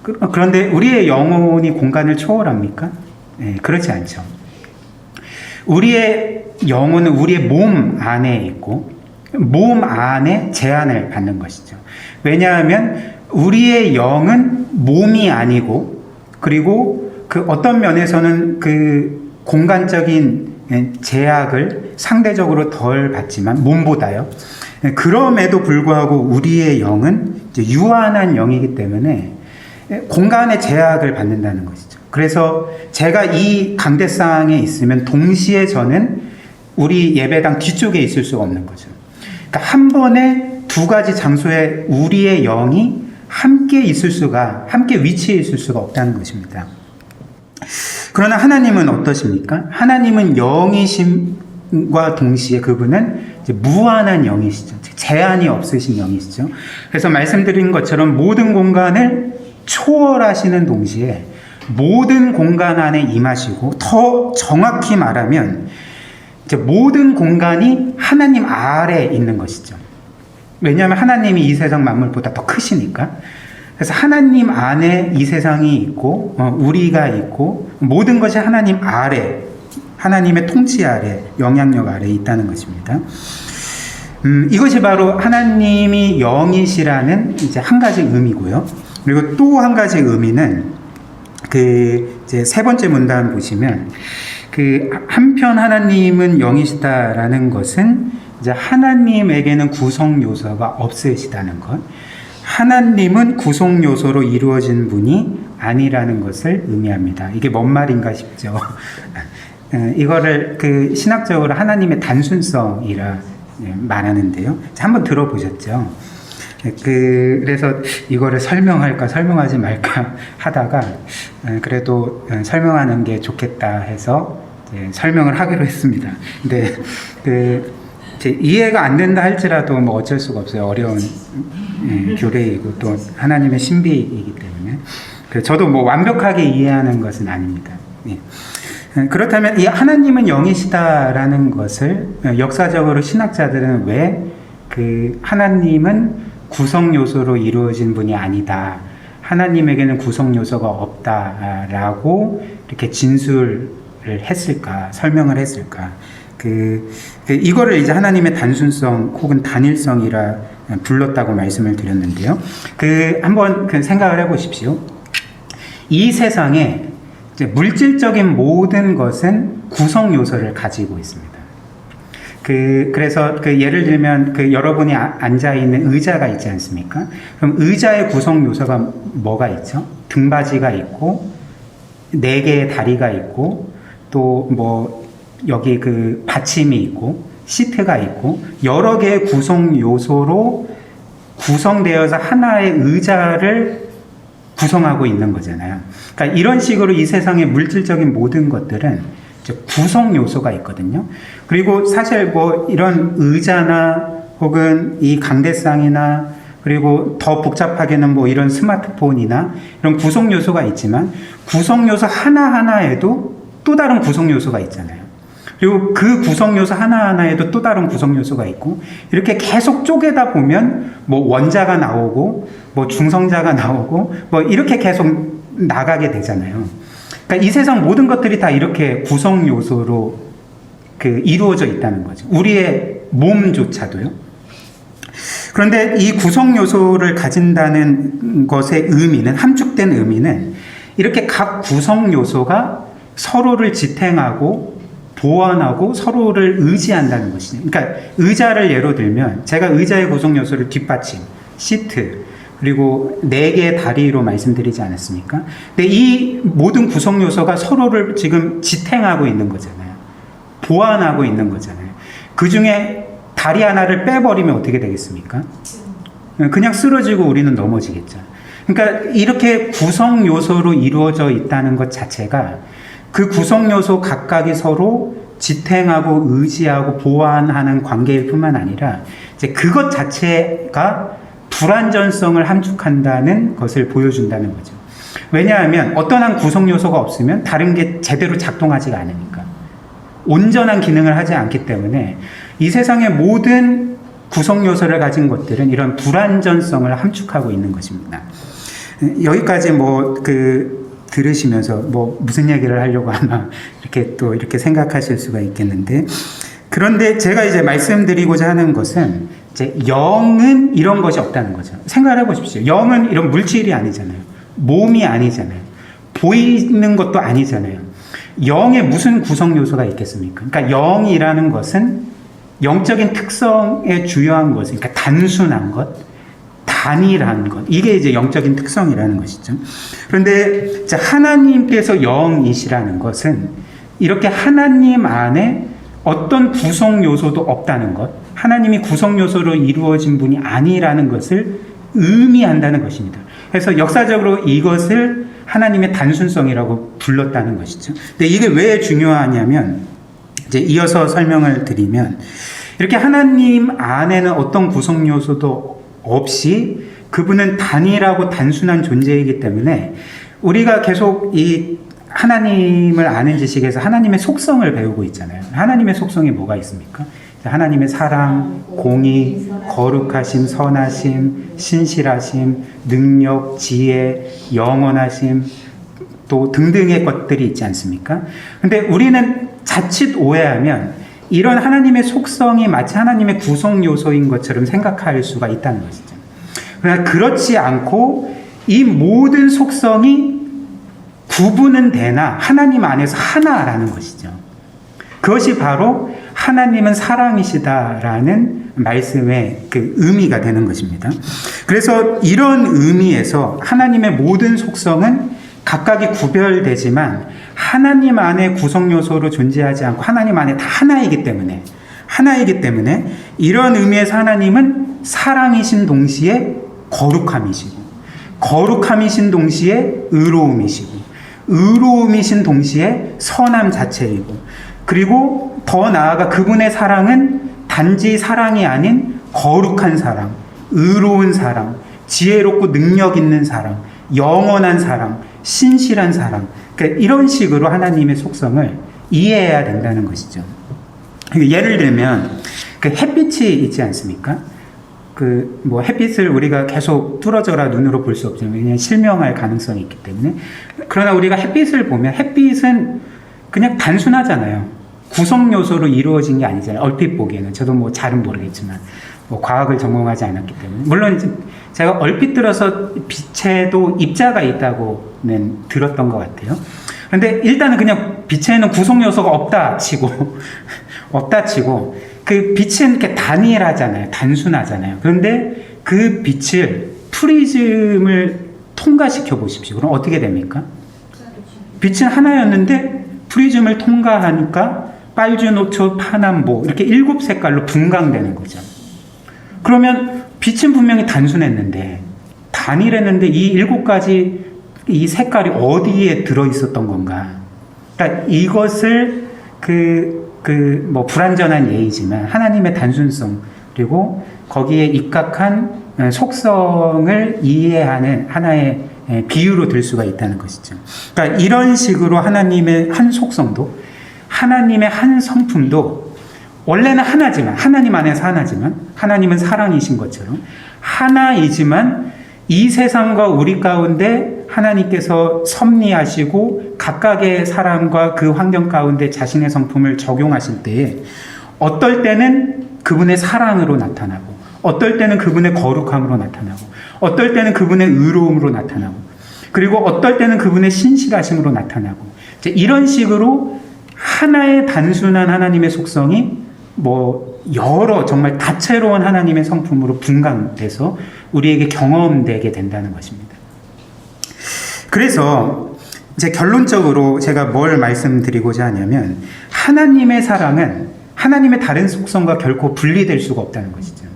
그런데 우리의 영혼이 공간을 초월합니까? 네, 그렇지 않죠. 우리의 영혼은 우리의 몸 안에 있고 몸 안에 제한을 받는 것이죠. 왜냐하면 우리의 영은 몸이 아니고 그리고 그 어떤 면에서는 그 공간적인 제약을 상대적으로 덜 받지만 몸보다요. 그럼에도 불구하고 우리의 영은 유한한 영이기 때문에 공간의 제약을 받는다는 것이죠. 그래서 제가 이 강대상에 있으면 동시에 저는 우리 예배당 뒤쪽에 있을 수가 없는 거죠. 그러니까 한 번에 두 가지 장소에 우리의 영이 함께 위치해 있을 수가 없다는 것입니다. 그러나 하나님은 어떠십니까? 하나님은 영이심과 동시에 그분은 이제 무한한 영이시죠. 제한이 없으신 영이시죠. 그래서 말씀드린 것처럼 모든 공간을 초월하시는 동시에 모든 공간 안에 임하시고 더 정확히 말하면 이제 모든 공간이 하나님 아래에 있는 것이죠. 왜냐하면 하나님이 이 세상 만물보다 더 크시니까. 그래서 하나님 안에 이 세상이 있고 우리가 있고 모든 것이 하나님 아래, 하나님의 통치 아래, 영향력 아래에 있다는 것입니다. 이것이 바로 하나님이 영이시라는 이제 한 가지 의미고요. 그리고 또 한 가지 의미는 그 이제 세 번째 문단 보시면 그 한편 하나님은 영이시다라는 것은 이제 하나님에게는 구성 요소가 없으시다는 것. 하나님은 구성 요소로 이루어진 분이 아니라는 것을 의미합니다. 이게 뭔 말인가 싶죠. 이거를 그 신학적으로 하나님의 단순성이라 말하는데요. 한번 들어보셨죠? 그래서 이거를 설명할까 설명하지 말까 하다가 그래도 설명하는 게 좋겠다 해서 설명을 하기로 했습니다. 근데 이해가 안 된다 할지라도 뭐 어쩔 수가 없어요. 어려운 교례이고 또 하나님의 신비이기 때문에 저도 뭐 완벽하게 이해하는 것은 아닙니다. 그렇다면 이 하나님은 영이시다라는 것을 역사적으로 신학자들은 왜 그 하나님은 구성 요소로 이루어진 분이 아니다, 하나님에게는 구성 요소가 없다라고 이렇게 진술을 했을까, 설명을 했을까? 이거를 이제 하나님의 단순성 혹은 단일성이라 불렀다고 말씀을 드렸는데요. 한번 생각을 해보십시오. 이 세상에 이제 물질적인 모든 것은 구성 요소를 가지고 있습니다. 그래서 예를 들면 여러분이 앉아 있는 의자가 있지 않습니까? 그럼 의자의 구성 요소가 뭐가 있죠? 등받이가 있고 4개의 다리가 있고 또 뭐 여기 받침이 있고 시트가 있고 여러 개의 구성 요소로 구성되어서 하나의 의자를 구성하고 있는 거잖아요. 그러니까 이런 식으로 이 세상의 물질적인 모든 것들은 구성 요소가 있거든요. 그리고 사실 뭐 이런 의자나 혹은 이 강대상이나 그리고 더 복잡하게는 뭐 이런 스마트폰이나 이런 구성 요소가 있지만 구성 요소 하나하나에도 또 다른 구성 요소가 있잖아요. 그리고 그 구성 요소 하나하나에도 또 다른 구성 요소가 있고 이렇게 계속 쪼개다 보면 뭐 원자가 나오고 뭐 중성자가 나오고 뭐 이렇게 계속 나가게 되잖아요. 그러니까 이 세상 모든 것들이 다 이렇게 구성 요소로 이루어져 있다는 거죠. 우리의 몸조차도요. 그런데 이 구성 요소를 가진다는 것의 의미는, 함축된 의미는 이렇게 각 구성 요소가 서로를 지탱하고 보완하고 서로를 의지한다는 것이죠. 그러니까 의자를 예로 들면 제가 의자의 구성 요소를 뒷받침, 시트, 그리고 4개의 다리로 말씀드리지 않았습니까? 근데 이 모든 구성 요소가 서로를 지금 지탱하고 있는 거잖아요. 보완하고 있는 거잖아요. 그 중에 다리 하나를 빼버리면 어떻게 되겠습니까? 그냥 쓰러지고 우리는 넘어지겠죠. 그러니까 이렇게 구성 요소로 이루어져 있다는 것 자체가 그 구성 요소 각각이 서로 지탱하고 의지하고 보완하는 관계일 뿐만 아니라 이제 그것 자체가 불완전성을 함축한다는 것을 보여준다는 거죠. 왜냐하면 어떤 한 구성 요소가 없으면 다른 게 제대로 작동하지가 않으니까. 온전한 기능을 하지 않기 때문에 이 세상의 모든 구성 요소를 가진 것들은 이런 불완전성을 함축하고 있는 것입니다. 여기까지 들으시면서 무슨 얘기를 하려고 아마 이렇게 생각하실 수가 있겠는데, 그런데 제가 이제 말씀드리고자 하는 것은 이제 영은 이런 것이 없다는 거죠. 생각을 해보십시오. 영은 이런 물질이 아니잖아요. 몸이 아니잖아요. 보이는 것도 아니잖아요. 영에 무슨 구성 요소가 있겠습니까? 그러니까 영이라는 것은 영적인 특성에 주요한 것은, 그러니까 단순한 것, 단일한 것, 이게 이제 영적인 특성이라는 것이죠. 그런데 이제 하나님께서 영이시라는 것은 이렇게 하나님 안에 어떤 구성 요소도 없다는 것, 하나님이 구성 요소로 이루어진 분이 아니라는 것을 의미한다는 것입니다. 그래서 역사적으로 이것을 하나님의 단순성이라고 불렀다는 것이죠. 근데 이게 왜 중요하냐면, 이제 이어서 설명을 드리면, 이렇게 하나님 안에는 어떤 구성 요소도 없이 그분은 단일하고 단순한 존재이기 때문에 우리가 계속 이 하나님을 아는 지식에서 하나님의 속성을 배우고 있잖아요. 하나님의 속성이 뭐가 있습니까? 하나님의 사랑, 공의, 거룩하심, 선하심, 신실하심, 능력, 지혜, 영원하심, 또 등등의 것들이 있지 않습니까? 근데 우리는 자칫 오해하면 이런 하나님의 속성이 마치 하나님의 구성 요소인 것처럼 생각할 수가 있다는 것이죠. 그러나 그렇지 않고 이 모든 속성이 구분은 되나 하나님 안에서 하나라는 것이죠. 그것이 바로 하나님은 사랑이시다라는 말씀의 그 의미가 되는 것입니다. 그래서 이런 의미에서 하나님의 모든 속성은 각각이 구별되지만 하나님 안에 구성 요소로 존재하지 않고 하나님 안에 다 하나이기 때문에 하나이기 때문에 이런 의미에서 하나님은 사랑이신 동시에 거룩함이시고, 거룩함이신 동시에 의로움이시고, 의로움이신 동시에 선함 자체이고, 그리고 더 나아가 그분의 사랑은 단지 사랑이 아닌 거룩한 사랑, 의로운 사랑, 지혜롭고 능력 있는 사랑, 영원한 사랑, 신실한 사랑, 그러니까 이런 식으로 하나님의 속성을 이해해야 된다는 것이죠. 예를 들면 그 햇빛이 있지 않습니까? 그 뭐 햇빛을 우리가 계속 뚫어져라 눈으로 볼 수 없잖아요. 왜냐하면 실명할 가능성이 있기 때문에. 그러나 우리가 햇빛을 보면 햇빛은 그냥 단순하잖아요. 구성 요소로 이루어진 게 아니잖아요. 얼핏 보기에는. 저도 뭐 잘은 모르겠지만 뭐 과학을 전공하지 않았기 때문에. 물론 제가 얼핏 들어서 빛에도 입자가 있다고는 들었던 것 같아요. 그런데 일단은 그냥 빛에는 구성 요소가 없다 치고 없다 치고 그 빛은 이렇게 단일하잖아요. 단순하잖아요. 그런데 그 빛을 프리즘을 통과시켜 보십시오. 그럼 어떻게 됩니까? 빛은 하나였는데 프리즘을 통과하니까 빨주, 노초, 파남보 이렇게 7색깔로 분광되는 거죠. 그러면 빛은 분명히 단순했는데 단일했는데 이 7가지 이 색깔이 어디에 들어있었던 건가? 그러니까 이것을 뭐 불완전한 예이지만 하나님의 단순성 그리고 거기에 입각한 속성을 이해하는 하나의 비유로 들 수가 있다는 것이죠. 그러니까 이런 식으로 하나님의 한 속성도 하나님의 한 성품도 원래는 하나지만 하나님 안에서 하나지만 하나님은 사랑이신 것처럼 하나이지만 이 세상과 우리 가운데 하나님께서 섭리하시고 각각의 사람과 그 환경 가운데 자신의 성품을 적용하실 때에 어떨 때는 그분의 사랑으로 나타나고 어떨 때는 그분의 거룩함으로 나타나고 어떨 때는 그분의 의로움으로 나타나고 그리고 어떨 때는 그분의 신실하심으로 나타나고 이제 이런 식으로 하나의 단순한 하나님의 속성이 뭐 여러 정말 다채로운 하나님의 성품으로 분간돼서 우리에게 경험되게 된다는 것입니다. 그래서 이제 결론적으로 제가 뭘 말씀드리고자 하냐면 하나님의 사랑은 하나님의 다른 속성과 결코 분리될 수가 없다는 것이죠.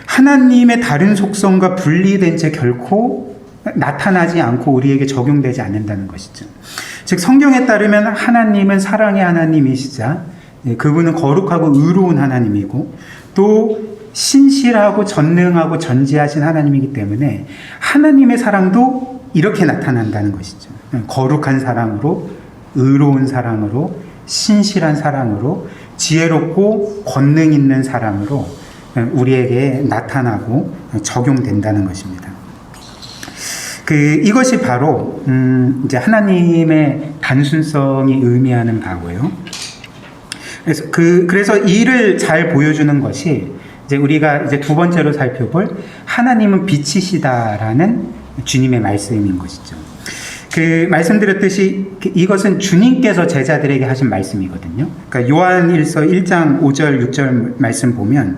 하나님의 다른 속성과 분리된 채 결코 나타나지 않고 우리에게 적용되지 않는다는 것이죠. 즉 성경에 따르면 하나님은 사랑의 하나님이시자 그분은 거룩하고 의로운 하나님이고 또 신실하고 전능하고 전지하신 하나님이기 때문에 하나님의 사랑도 이렇게 나타난다는 것이죠. 거룩한 사랑으로 의로운 사랑으로 신실한 사랑으로 지혜롭고 권능 있는 사랑으로 우리에게 나타나고 적용된다는 것입니다. 이것이 바로 이제 하나님의 단순성이 의미하는 바고요. 그래서 이를 잘 보여주는 것이 이제 우리가 이제 두 번째로 살펴볼 하나님은 빛이시다라는 주님의 말씀인 것이죠. 말씀드렸듯이 이것은 주님께서 제자들에게 하신 말씀이거든요. 그러니까 요한일서 1장 5절 6절 말씀 보면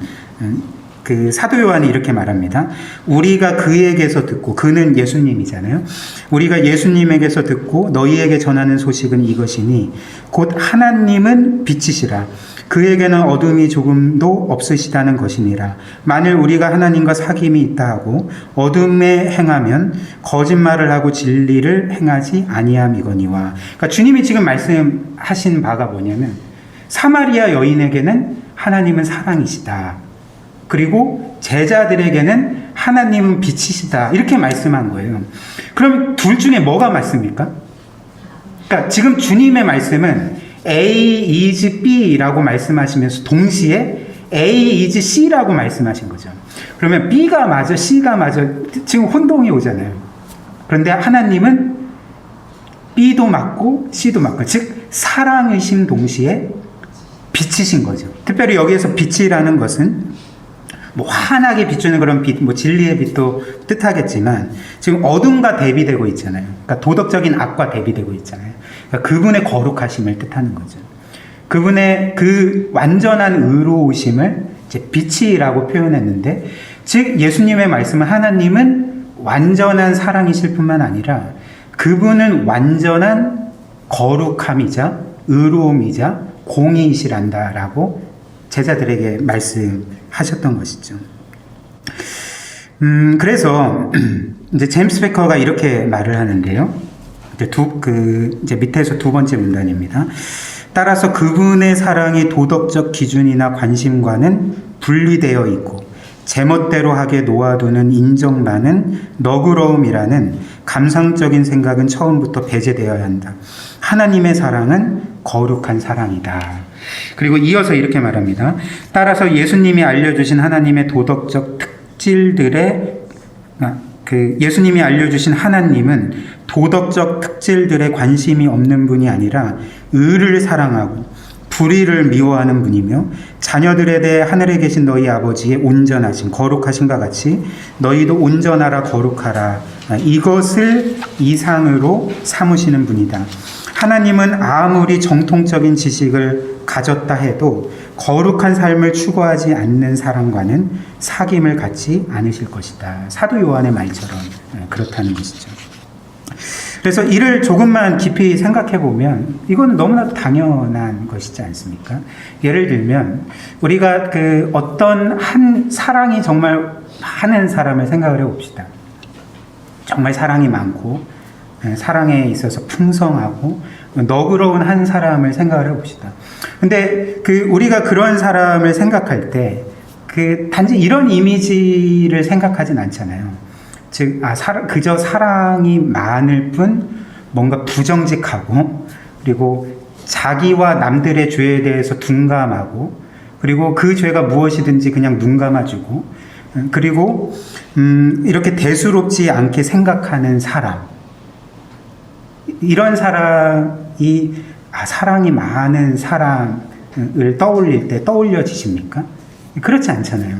사도 요한이 이렇게 말합니다. 우리가 그에게서 듣고, 그는 예수님이잖아요. 우리가 예수님에게서 듣고 너희에게 전하는 소식은 이것이니 곧 하나님은 빛이시라. 그에게는 어둠이 조금도 없으시다는 것이니라. 만일 우리가 하나님과 사귐이 있다 하고 어둠에 행하면 거짓말을 하고 진리를 행하지 아니함이거니와. 그러니까 주님이 지금 말씀하신 바가 뭐냐면 사마리아 여인에게는 하나님은 사랑이시다. 그리고 제자들에게는 하나님은 빛이시다. 이렇게 말씀한 거예요. 그럼 둘 중에 뭐가 맞습니까? 그러니까 지금 주님의 말씀은 A is B라고 말씀하시면서 동시에 A is C라고 말씀하신 거죠. 그러면 B가 맞아, C가 맞아. 지금 혼동이 오잖아요. 그런데 하나님은 B도 맞고 C도 맞고, 즉 사랑이신 동시에 빛이신 거죠. 특별히 여기에서 빛이라는 것은 뭐 환하게 비추는 그런 빛, 뭐 진리의 빛도 뜻하겠지만 지금 어둠과 대비되고 있잖아요. 그러니까 도덕적인 악과 대비되고 있잖아요. 그러니까 그분의 거룩하심을 뜻하는 거죠. 그분의 그 완전한 의로우심을 이제 빛이라고 표현했는데, 즉 예수님의 말씀은 하나님은 완전한 사랑이실 뿐만 아니라 그분은 완전한 거룩함이자 의로움이자 공의이시란다라고 제자들에게 말씀하셨던 것이죠. 그래서 이제 제임스 베커가 이렇게 말을 하는데요. 이제 밑에서 두 번째 문단입니다. 따라서 그분의 사랑이 도덕적 기준이나 관심과는 분리되어 있고 제멋대로 하게 놓아두는 인정만은 너그러움이라는 감상적인 생각은 처음부터 배제되어야 한다. 하나님의 사랑은 거룩한 사랑이다. 그리고 이어서 이렇게 말합니다. 따라서 예수님이 알려주신 하나님의 도덕적 예수님이 알려주신 하나님은 도덕적 특질들에 관심이 없는 분이 아니라 의를 사랑하고 불의를 미워하는 분이며 자녀들에 대해 하늘에 계신 너희 아버지의 온전하신 거룩하신과 같이 너희도 온전하라 거룩하라 이것을 이상으로 삼으시는 분이다. 하나님은 아무리 정통적인 지식을 가졌다 해도 거룩한 삶을 추구하지 않는 사람과는 사귐을 갖지 않으실 것이다. 사도 요한의 말처럼 그렇다는 것이죠. 그래서 이를 조금만 깊이 생각해 보면 이건 너무나도 당연한 것이지 않습니까? 예를 들면 우리가 어떤 한 사랑이 정말 많은 사람을 생각을 해봅시다. 정말 사랑이 많고 사랑에 있어서 풍성하고 너그러운 한 사람을 생각을 해봅시다. 근데 우리가 그런 사람을 생각할 때 단지 이런 이미지를 생각하진 않잖아요. 즉, 그저 사랑이 많을 뿐 뭔가 부정직하고 그리고 자기와 남들의 죄에 대해서 둔감하고 그리고 그 죄가 무엇이든지 그냥 눈 감아주고 그리고 이렇게 대수롭지 않게 생각하는 사람. 이런 사람이 사랑이 많은 사람을 떠올릴 때 떠올려지십니까? 그렇지 않잖아요.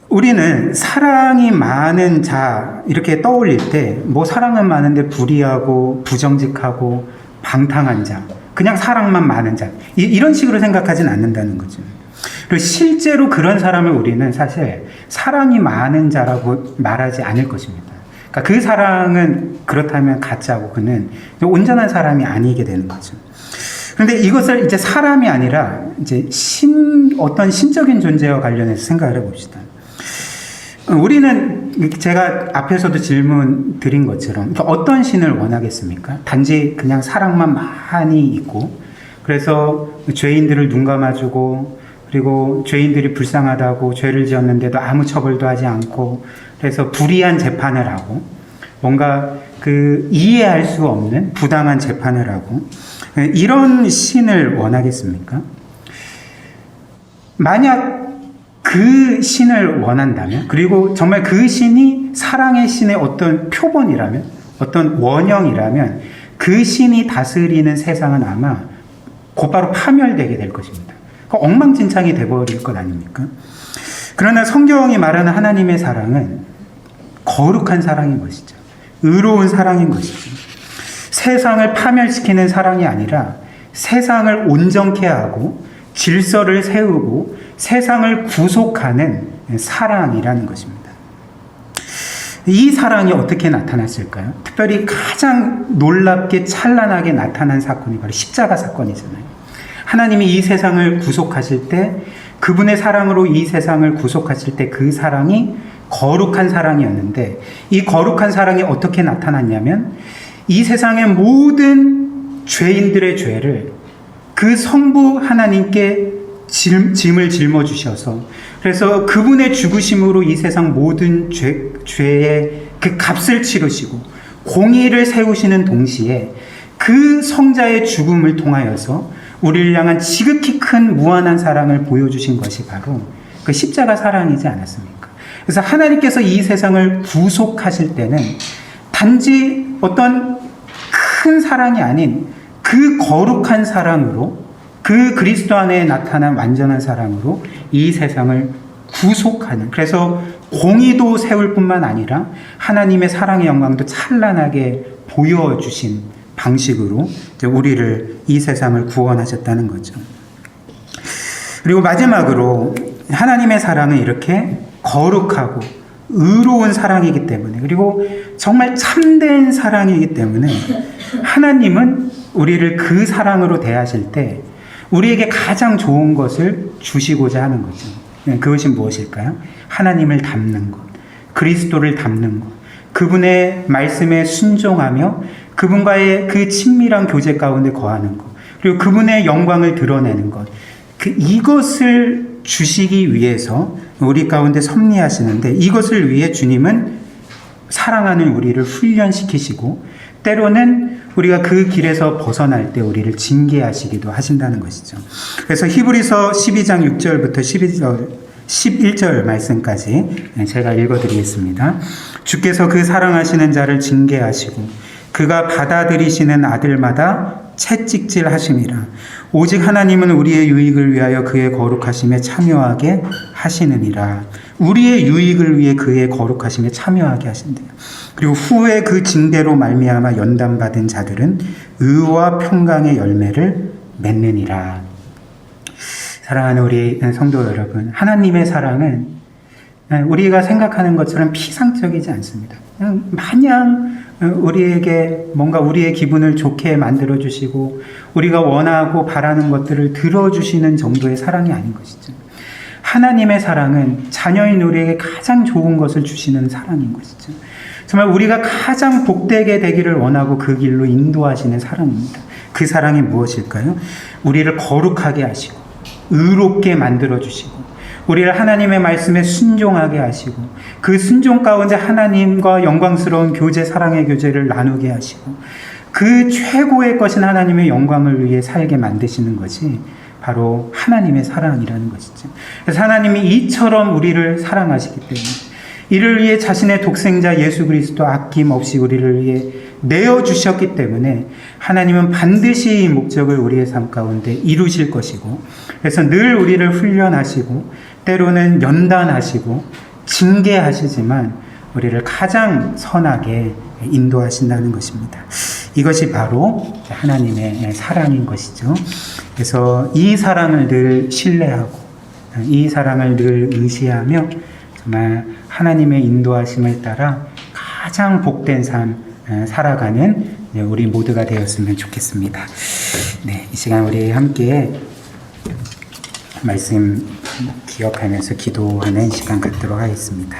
우리는 사랑이 많은 자 이렇게 떠올릴 때 사랑은 많은데 불의하고 부정직하고 방탕한 자, 그냥 사랑만 많은 자 이런 식으로 생각하진 않는다는 거죠. 그리고 실제로 그런 사람을 우리는 사실 사랑이 많은 자라고 말하지 않을 것입니다. 그러니까 그 사랑은 그렇다면 가짜고 그는 온전한 사람이 아니게 되는 거죠. 그런데 이것을 이제 사람이 아니라 이제 어떤 신적인 존재와 관련해서 생각을 해봅시다. 우리는 제가 앞에서도 질문 드린 것처럼 어떤 신을 원하겠습니까? 단지 그냥 사랑만 많이 있고 그래서 죄인들을 눈 감아주고 그리고 죄인들이 불쌍하다고 죄를 지었는데도 아무 처벌도 하지 않고 그래서 불의한 재판을 하고 뭔가 이해할 수 없는 부당한 재판을 하고 이런 신을 원하겠습니까? 만약 그 신을 원한다면 그리고 정말 그 신이 사랑의 신의 어떤 표본이라면 어떤 원형이라면 그 신이 다스리는 세상은 아마 곧바로 파멸되게 될 것입니다. 엉망진창이 돼버릴 것 아닙니까? 그러나 성경이 말하는 하나님의 사랑은 거룩한 사랑인 것이죠. 의로운 사랑인 것이죠. 세상을 파멸시키는 사랑이 아니라 세상을 온전케 하고 질서를 세우고 세상을 구속하는 사랑이라는 것입니다. 이 사랑이 어떻게 나타났을까요? 특별히 가장 놀랍게 찬란하게 나타난 사건이 바로 십자가 사건이잖아요. 하나님이 이 세상을 구속하실 때 그분의 사랑으로 이 세상을 구속하실 때 그 사랑이 거룩한 사랑이었는데 이 거룩한 사랑이 어떻게 나타났냐면 이 세상의 모든 죄인들의 죄를 그 성부 하나님께 짐을 짊어주셔서 그래서 그분의 죽으심으로 이 세상 모든 죄의 그 값을 치르시고 공의를 세우시는 동시에 그 성자의 죽음을 통하여서 우리를 향한 지극히 큰 무한한 사랑을 보여주신 것이 바로 그 십자가 사랑이지 않았습니까? 그래서 하나님께서 이 세상을 구속하실 때는 단지 어떤 큰 사랑이 아닌 그 거룩한 사랑으로 그 그리스도 안에 나타난 완전한 사랑으로 이 세상을 구속하는 그래서 공의도 세울 뿐만 아니라 하나님의 사랑의 영광도 찬란하게 보여주신 방식으로 우리를 이 세상을 구원하셨다는 거죠. 그리고 마지막으로 하나님의 사랑은 이렇게 거룩하고 의로운 사랑이기 때문에 그리고 정말 참된 사랑이기 때문에 하나님은 우리를 그 사랑으로 대하실 때 우리에게 가장 좋은 것을 주시고자 하는 거죠. 그것이 무엇일까요? 하나님을 닮는 것, 그리스도를 닮는 것, 그분의 말씀에 순종하며 그분과의 그 친밀한 교제 가운데 거하는 것, 그리고 그분의 영광을 드러내는 것, 이것을 주시기 위해서 우리 가운데 섭리하시는데, 이것을 위해 주님은 사랑하는 우리를 훈련시키시고 때로는 우리가 그 길에서 벗어날 때 우리를 징계하시기도 하신다는 것이죠. 그래서 히브리서 12장 6절부터 11절 말씀까지 제가 읽어드리겠습니다. 주께서 그 사랑하시는 자를 징계하시고 그가 받아들이시는 아들마다 채찍질 하심이라. 오직 하나님은 우리의 유익을 위하여 그의 거룩하심에 참여하게 하시느니라. 우리의 유익을 위해 그의 거룩하심에 참여하게 하신대요. 그리고 후에 그 징계로 말미암아 연단받은 자들은 의와 평강의 열매를 맺느니라. 사랑하는 우리 성도 여러분, 하나님의 사랑은 우리가 생각하는 것처럼 피상적이지 않습니다. 그냥 마냥 우리에게 뭔가 우리의 기분을 좋게 만들어주시고 우리가 원하고 바라는 것들을 들어주시는 정도의 사랑이 아닌 것이죠. 하나님의 사랑은 자녀인 우리에게 가장 좋은 것을 주시는 사랑인 것이죠. 정말 우리가 가장 복되게 되기를 원하고 그 길로 인도하시는 사랑입니다. 그 사랑이 무엇일까요? 우리를 거룩하게 하시고 의롭게 만들어주시고 우리를 하나님의 말씀에 순종하게 하시고 그 순종 가운데 하나님과 영광스러운 교제, 사랑의 교제를 나누게 하시고 그 최고의 것인 하나님의 영광을 위해 살게 만드시는 것이 바로 하나님의 사랑이라는 것이죠. 그래서 하나님이 이처럼 우리를 사랑하시기 때문에 이를 위해 자신의 독생자 예수 그리스도 아낌없이 우리를 위해 내어주셨기 때문에 하나님은 반드시 이 목적을 우리의 삶 가운데 이루실 것이고, 그래서 늘 우리를 훈련하시고 때로는 연단하시고 징계하시지만 우리를 가장 선하게 인도하신다는 것입니다. 이것이 바로 하나님의 사랑인 것이죠. 그래서 이 사랑을 늘 신뢰하고 이 사랑을 늘 의지하며 정말 하나님의 인도하심을 따라 가장 복된 삶 살아가는 우리 모두가 되었으면 좋겠습니다. 네, 이 시간 우리 함께 말씀 기억하면서 기도하는 시간 갖도록 하겠습니다.